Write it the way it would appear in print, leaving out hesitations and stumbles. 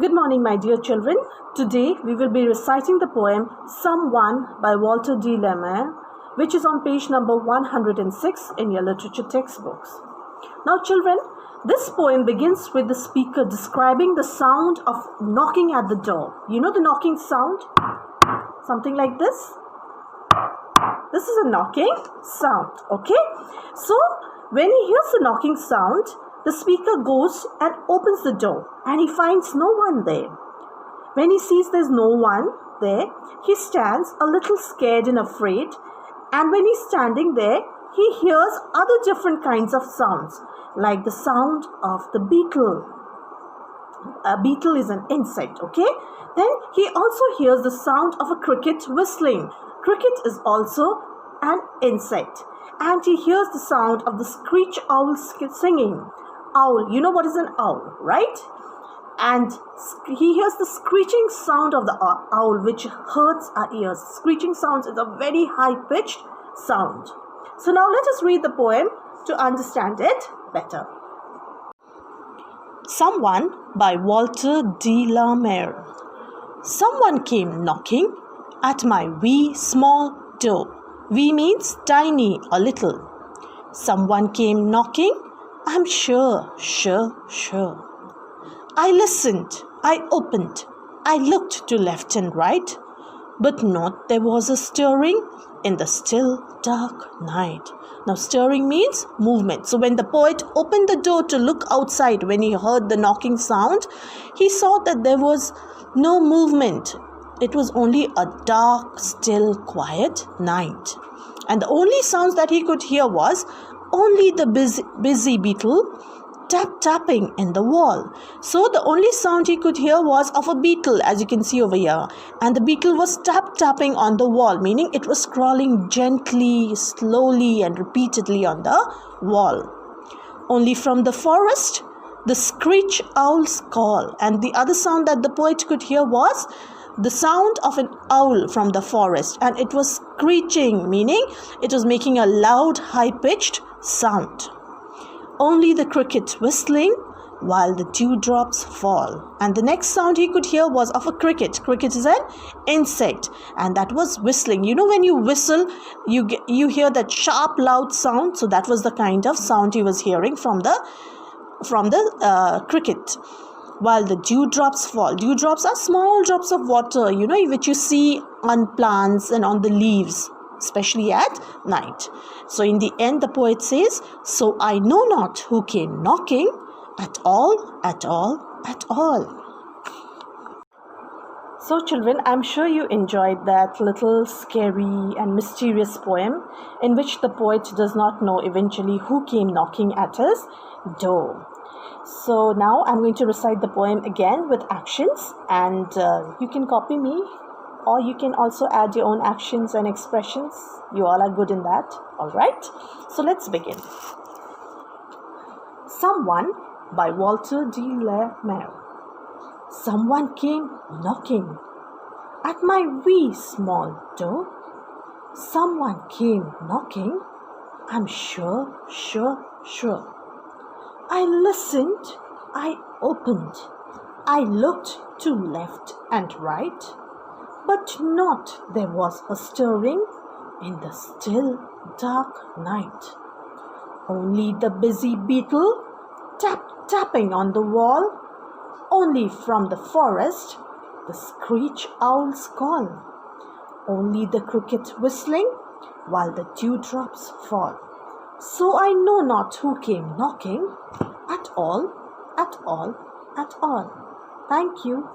Good morning, my dear children. Today we will be reciting the poem Someone by Walter de la Mare, which is on page number 106 in your literature textbooks. Now, children, this poem begins with the speaker describing the sound of knocking at the door. You know the knocking sound? Something like this. This is a knocking sound, okay? So, when he hears the knocking sound, the speaker goes and opens the door and he finds no one there. When he sees there's no one there, he stands a little scared and afraid. And when he's standing there, he hears other different kinds of sounds, like the sound of the beetle. A beetle is an insect, okay? Then he also hears the sound of a cricket whistling. Cricket is also an insect. And he hears the sound of the screech owl singing. Owl, you know what is an owl, right? And he hears the screeching sound of the owl, which hurts our ears. Screeching sounds is a very high-pitched sound. So now let us read the poem to understand it better. Someone by Walter de la Mare. Someone came knocking at my wee small door. Wee means tiny or little. Someone came knocking, I'm sure. I listened, I opened, I looked to left and right, but not there was a stirring in the still dark night. Now stirring means movement. So when the poet opened the door to look outside, when he heard the knocking sound, he saw that there was no movement. It was only a dark, still, quiet night. And the only sounds that he could hear was only the busy beetle tapping in the wall. So the only sound he could hear was of a beetle, as you can see over here. And the beetle was tapping on the wall, meaning it was crawling gently, slowly and repeatedly on the wall. Only from the forest, the screech owl's call. And the other sound that the poet could hear was the sound of an owl from the forest, and it was screeching, meaning it was making a loud, high-pitched sound. Only the cricket whistling while the dewdrops fall. And the next sound he could hear was of a cricket. Cricket is an insect, and that was whistling. You know, when you whistle, you hear that sharp, loud sound. So that was the kind of sound he was hearing from the cricket. While the dewdrops fall. Dewdrops are small drops of water, you know, which you see on plants and on the leaves, especially at night. So in the end, the poet says, so I know not who came knocking at all. So children, I'm sure you enjoyed that little scary and mysterious poem in which the poet does not know eventually who came knocking at his door. So now I'm going to recite the poem again with actions, and you can copy me, or you can also add your own actions and expressions. You all are good in that, all right? So let's begin. Someone by Walter de la Mare. Someone came knocking at my wee small door. Someone came knocking, I'm sure. I listened, I opened, I looked to left and right, but not there was a stirring in the still dark night. Only the busy beetle tapping on the wall, only from the forest the screech owl's call, only the cricket whistling while the dewdrops fall. So I know not who came knocking at all. Thank you.